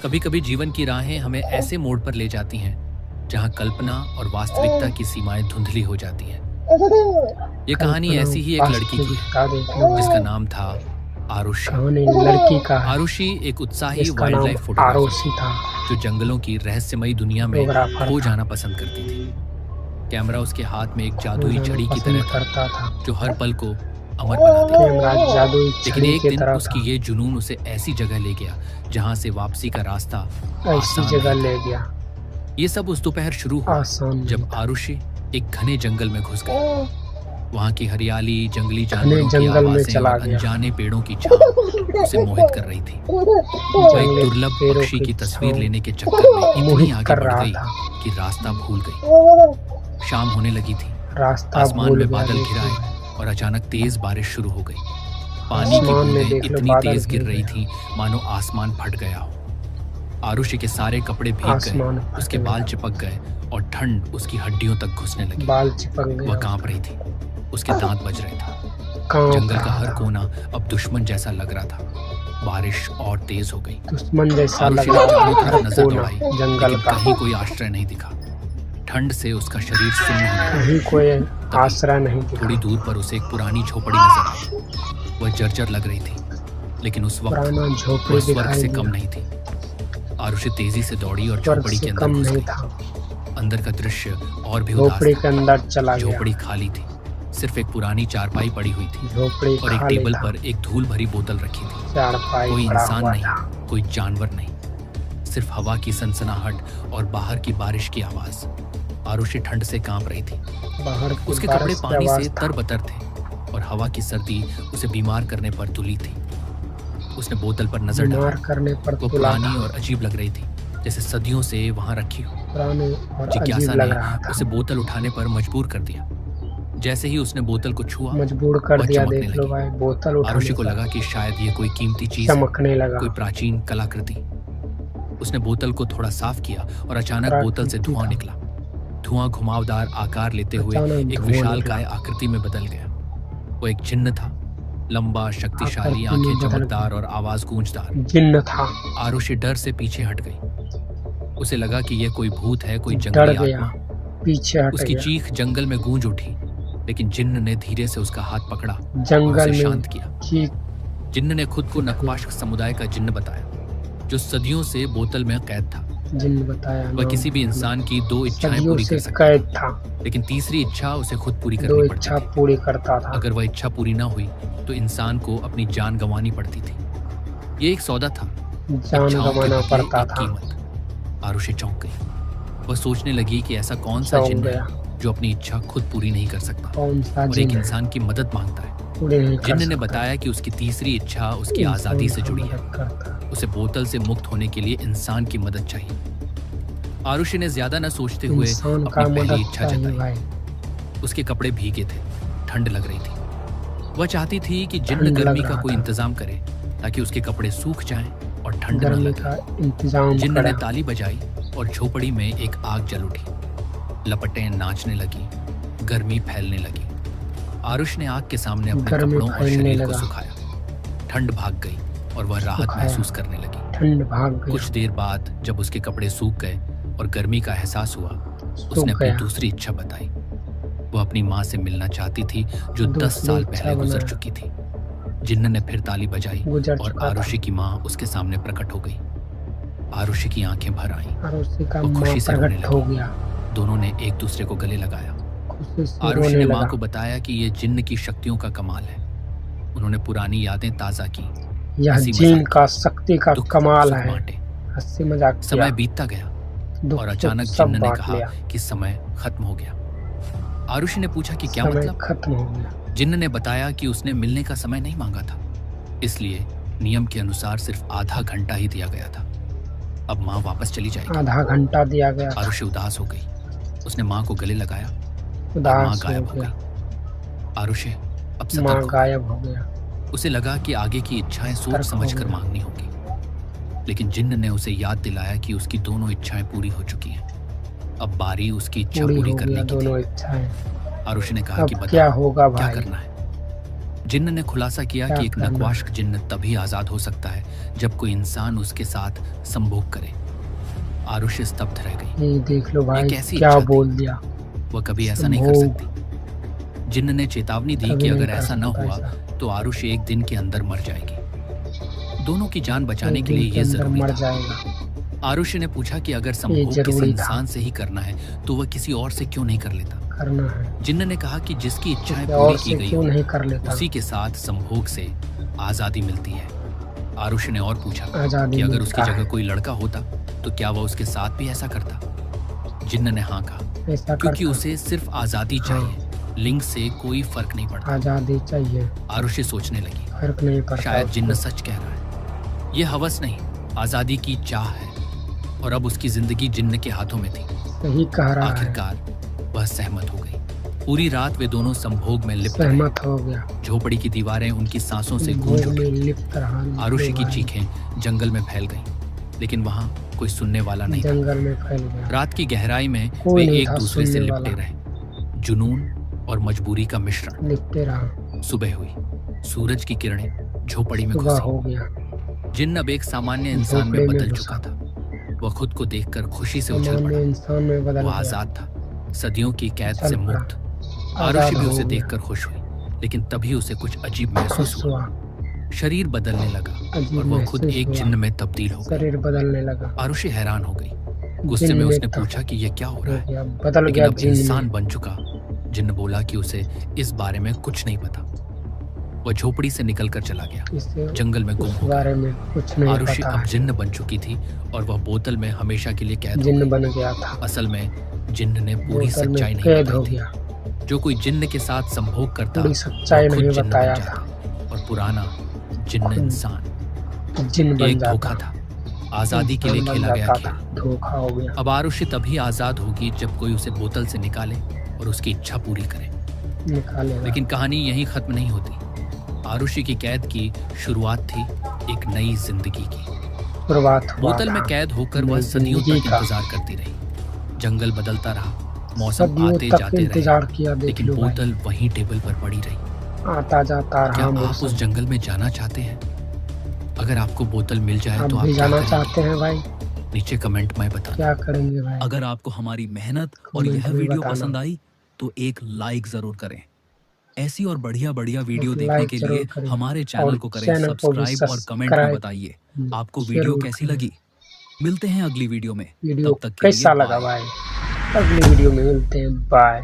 कभी कभी जीवन की राहें हमें ऐसे मोड़ पर ले जाती हैं जहां कल्पना और वास्तविकता की सीमाएं धुंधली हो जाती हैं। ये कहानी ऐसी ही एक लड़की की है जिसका नाम था आरुषि। कहानी लड़की का है आरुषि एक उत्साही जिसका वाइल्ड नाम लाइफ फोटोग्राफर आरुषि था। जो जंगलों की रहस्यमयी दुनिया में फोटोग्राफर खो था। जाना पसंद करती थी। कैमरा उसके हाथ में एक जादुई जाना छड़ी की पसंद तरह करता था। जो हर पल को अमर बना देती। कैमरा जादुई लेकिन छड़ी एक की दिन तरह उसकी था। ये जुनून उसे ऐसी जगह ले गया जहां से वापसी का रास्ता ऐसी आसान जगह नहीं था। ले गया ये सब उस दोपहर शुरू हुआ आसान नहीं जब था। आरुषि एक घने जंगल में घुस गई। वहां की हरियाली, जंगली घने जानवरों की जंगल में आवाजें चला और गया। अनजाने पेड़ों की छांव उसे मोहित कर रही थी। वो एक जंगली दुर्लभ पेड़ों पक्षी की तस्वीर छांव लेने के चक्कर में इतनी मोहित आगे कर बढ़ रहा गई था। कि रास्ता भूल गई। शाम होने लगी थी। रास्ता आसमान भूल में गया। बादल देख लो घिराए भाई। और अचानक तेज बारिश शुरू हो गई। पानी की आसमान में बूंदें देख लो इतनी बादल तेज गिर घिर रही गया। थी मानो आसमान फट गया हो। आरुषि के सारे कपड़े भीग आसमान गए, उसके फटने बाल लगा। चिपक गए और ठंड उसकी हड्डियों तक घुसने लगी। बाल चिपक वह गया। कांप रही थी, उसके दांत बज रहे थे। कांप जंगल का रहा हर था। कोना अब दुश्मन जैसा लग रहा था। बारिश और तेज हो गई। दुश्मन जैसा आरुषि लग ने रहा चारों था। तरफ नजर कोना दौड़ाई, जंगल लेकिन का कहीं कोई आश्रय नहीं दिखा। ठंड से उसका शरीर सुन्न होने लगा। कहीं कोई तभी आश्रय नहीं थोड़ी दिखा। दूर पर उसे एक पुरानी झोपड़ी नजर आई। वह जर्जर लग रही थी, लेकिन उस वक्त पुराना वह झोपड़ी स्वर्ग दिखाई से दिया। कम नहीं थी। आरुषि तेजी से दौड़ी और स्वर्ग झोपड़ी से के अंदर कम घुस नहीं गई। था। अंदर का दृश्य और भी उदास झोपड़ी था। के अंदर चला गया। झोपड़ी खाली थी, सिर्फ एक पुरानी चारपाई पड़ी हुई थी झोपड़ी और एक खाली टेबल था। पर एक धूल भरी बोतल रखी थी। चारपाई कोई पड़ा इंसान हुआ नहीं, था। कोई जानवर नहीं, सिर्फ हवा की सनसनाहट और बाहर की बारिश की आवाज। आरुषि ठंड से कांप रही थी। बाहर की उसके कपड़े बारिश की पानी आवाज से था। तरबतर थे और हवा की सर्दी उसे बीमार करने पर तुली थी। उसने बोतल पर नजर बीमार डाली। करने पर वो तुला पुरानी था। और अजीब लग रही थी, जैसे सदियों से वहां रखी हो। पुरानी और जिज्ञासा अजीब लग ने रहा था। उसे बोतल उठाने पर मजबूर कर दिया। जैसे ही उसने बोतल को छुआ, मजबूर कर वह दिया। चमकने देख लो लगी। भाई, बोतल उठाने आरुषि को पर लगा कि शायद ये कोई कीमती चीज है, चमकने लगा। कोई प्राचीन कलाकृति। उसने बोतल को थोड़ा साफ किया और अचानक बोतल से धुआं निकला। धुआं घुमावदार आकार लेते हुए अचानक एक धुआं विशालकाय आकृति में बदल गया। वो एक जिन्न था, लंबा, शक्तिशाली, आकृति में आंखें बदल चमकदार और आवाज गूंजदार। जिन्न था। आरुषि डर से पीछे हट गई। उसे लगा कि यह कोई भूत है, कोई डर जंगली गया, आत्मा। पीछे हट उसकी गया। चीख जंगल में गूंज उठी, लेकिन जिन्न ने धीरे से उसका हाथ पकड़ा और जंगल उसे में शांत किया। चीख जिन्न ने खुद को नक्वाश समुदाय का जिन्न बताया, जो सदियों से बोतल में कैद था। जिन्न बताया। वह किसी भी इंसान की दो इच्छाएं सदियों पूरी से कर सकता कैद था, था। लेकिन तीसरी इच्छा उसे खुद पूरी दो करनी पड़ती इच्छा थी। पूरी करता था। अगर वह इच्छा पूरी न हुई तो इंसान को अपनी जान गंवानी पड़ती थी। ये एक सौदा था, जान इच्छाओं के गंवाना बदले पड़ता एक था। कीमत। आरुषि चौंक गई। वह सोचने लगी कि ऐसा कौन सा चौंक जिन्न गया। है जो अपनी इच्छा खुद पूरी नहीं कर सकता कौन सा और एक जिन्न है इंसान की मदद मांगता है। पूरी नहीं कर जिन्न ने सकता। बताया कि उसकी तीसरी इच्छा उसकी इंसान आजादी से का जुड़ी है। मदद करता। उसे बोतल से मुक्त होने के लिए इंसान की मदद चाहिए। आरुषि ने ज्यादा न सोचते हुए इंसान का अपनी पहली मदद इच्छा चाहिए जताई। भाई। उसके कपड़े भीगे थे, ठंड लग रही थी। वह चाहती थी कि जिन्न ठंड गर्मी लग का रहा कोई था। इंतजाम करे ताकि उसके कपड़े सूख जाएं और ठंड न गर्मी लगे। का इंतजाम जिन्न ने करा। ताली बजाई और झोपड़ी में एक आग जल उठी। लपटें नाचने लगी, गर्मी फैलने लगी। आरुष ने आग के सामने अपने गर्मी कपड़ों और फैलने शरीर को लगा। सुखाया। ठंड भाग गई और वह राहत सुखाया। महसूस करने लगी। ठंड भाग गई। कुछ देर बाद जब उसके कपड़े सूख गए और गर्मी का एहसास हुआ, सूख उसने अपनी गया। दूसरी इच्छा बताई। वह अपनी माँ से मिलना चाहती थी जो 10 दूसरी साल इच्छा पहले गुजर बनाया। चुकी थी। जिन्न ने फिर ताली बजाई गुजर और चुका था। आरुषि की माँ उसके सामने प्रकट हो गई। आरुषि की आंखें भर आईं। आरुषि का वो माँ खुशी से रोने प्रकट हो लगी। गया। दोनों ने एक दूसरे को गले लगाया। खुशी से आरुषि रोने ने माँ लगा। को बताया कि ये जिन्न की शक्तियों का कमाल है। उन्होंने पुरानी यादें ताजा की, यह हंसी जिन मजाक का शक्ति का दुख कमाल सुख है। बांटे। हंसी मजाक समय किया। बीतता गया दुख और सुख अचानक सब जिन्न ने बांट कहा लिया। कि समय खत्म हो गया। आरुषि ने पूछा कि क्या समय मतलब? खत्म हो गया। जिन्न ने बताया कि उसने मिलने का समय नहीं मांगा था, इसलिए नियम के अनुसार सिर्फ आधा घंटा ही दिया गया था। अब माँ वापस चली जाएगी। आधा घंटा दिया गया था। आरुषि उदास हो गई। उसने माँ को गले लगाया और माँ उदास हो गायब हो गया। गई। आरुषि अब सतर्क माँ हो गई। गायब हो गया। उसे लगा कि आगे की इच्छाएं सोच सतर्क हो समझकर गया। मांगनी होगी, लेकिन जिन्न ने उसे याद दिलाया कि उसकी दोनों इच्छाएं पूरी हो चुकी हैं। अब बारी उसकी इच्छा पूरी पूरी हो करने गया की दोनों थी। इच्छाएं। आरुषि ने कहा अब कि बता क्या होगा क्या भाई? करना है। जिन्न ने खुलासा किया क्या कि एक करना नक्वाश्क जिन्न तभी आजाद हो सकता है जब कोई इंसान उसके साथ संभोग करे। आरुषि स्तब्ध रह गई। ये देख लो भाई, कैसी क्या इच्छा थी? बोल दिया। वह कभी ऐसा नहीं कर संभोग सकती। जिन्न ने चेतावनी दी कभी कि नहीं अगर कर ऐसा न सकता हुआ ऐसा। तो आरुषि एक दिन के अंदर मर जाएगी। दोनों की जान बचाने एक के लिए दिन के यह अंदर जरूरी मर था। जाएगा। आरुषि ने पूछा कि अगर ये संभोग किसी जरूरी था, इंसान से ही करना है तो वह किसी और से क्यों नहीं कर लेता? करना है जिन्न ने कहा कि जिसकी इच्छाएं किसी पूरी और की से गई क्यों हो नहीं कर लेता। उसी के साथ संभोग से आजादी मिलती है। आरुषि ने और पूछा आजादी कि अगर उसकी मिलता जगह है, कोई लड़का होता तो क्या वह उसके साथ भी ऐसा करता? जिन्न ने हाँ कहा, ऐसा क्योंकि करता। उसे सिर्फ आजादी हाँ, चाहिए, लिंग से कोई फर्क नहीं पड़ता। आजादी चाहिए, आरुषि सोचने लगी, फर्क नहीं पड़ता शायद जिन्न उसको। सच कह रहा है। यह हवस नहीं, आजादी की चाह है, और अब उसकी जिंदगी जिन्न के हाथों में थी। सही कह रहा है। आखिरकार वह सहमत हो गई। पूरी रात वे दोनों संभोग में लिप्त रहे। सहमत हो गया। झोपड़ी की दीवारें उनकी सांसों से संभोग गूंज में उठी। लिप्त रहा आरुषि की भाई। चीखें जंगल में फैल गईं, लेकिन वहां कोई सुनने वाला नहीं था। जंगल में फैल गया, रात की गहराई में वे कोई नहीं एक था दूसरे से सुनने लिपटे वाला। रहे। जुनून और मजबूरी का मिश्रण। लिपटे रहा। सुबह हुई, सूरज की किरणें झोपड़ी में सुबह हो घुसी। गया। जिन्न अब एक सामान्य इंसान में झोपड़ी में बदल घुसा। चुका था। वह खुद को देखकर खुशी से उछल सामान्य पड़ा। इंसान में बदल वह गया। आजाद था, सदियों की कैद उछल से पड़ा। मुक्त। आजाद आरुषि भी हो उसे गया। देखकर खुश हुई, लेकिन तभी उसे कुछ अजीब महसूस खुश हुआ। हुआ। शरीर बदलने लगा अजीब और वह खुद महसूस एक हुआ। जिन्न में तब्दील हो गई। शरीर बदलने लगा। आरुषि हैरान हो गई। गुस्से में जिन्न उसने तब पूछा कि यह क्या हो रहा है, गया, बदल लेकिन गया अब जिन्न इंसान में। बन चुका। जिन्न बोला कि उसे इस बारे में कुछ नहीं पता। वह झोपड़ी से निकलकर चला गया, इससे जंगल में गुम उस हो गया। बारे में कुछ नहीं आरुषि पता अब है। जिन्न बन चुकी थी और वह बोतल में हमेशा के लिए कैद हो जिन्न गई। बन गया था, असल में जिन्न ने पूरी बोतल में सच्चाई नहीं कैद हो बताई थी। गया। जो कोई जिन्न के साथ संभोग करता पूरी सच्चाई वह खुद नहीं जिन्न बन बताया जाता और पुराना जिन्न खुद इंसान। जिन्न बन एक जाता। धोखा था, आजादी के लिए इंसान बन खेला गया जाता था, खेल। धोखा हो गया। अब आरुषि तभी आजाद होगी जब कोई उसे बोतल से निकाले और उसकी इच्छा पूरी करे। निकालेगा। लेकिन कहानी यहीं खत्म नहीं होती। आरुषि की कैद की शुरुआत थी एक नई जिंदगी की। शुरुआत हुआ बोतल में था कैद होकर वह नई सदियों जिंदगी तक का। इंतजार करती रही। जंगल बदलता रहा, मौसम सदियों आते तक जाते रहे, इंतजार किया। देख लेकिन लो भाई, बोतल वहीं टेबल पर पड़ी रही। आता जाता क्या रहा आप उस मौसम। जंगल में जाना चाहते हैं? अगर आपको बोतल मिल जाए आप तो आप भी क्या जाना करेंगे? चाहते हैं भाई? नीचे कमेंट में बताना। क्या करेंगे भाई? अगर आपको हमारी मेहनत और कमेंट यह में वीडियो बताना। पसंद आई तो एक लाइक जरूर करें। ऐसी और बढ़िया बढ़िया वीडियो एक देखने लाइक के जरूर लिए करें हमारे और चैनल को करें चैनल को भी सब्सक्राइब और कमेंट में सब्सक्राइब बताइए आपको वीडियो जरूर कैसी करें। लगी। मिलते हैं अगली वीडियो में, वीडियो तब तक के लिए कैसा लगा बाय। भाई? अगली वीडियो में मिलते हैं। बाय।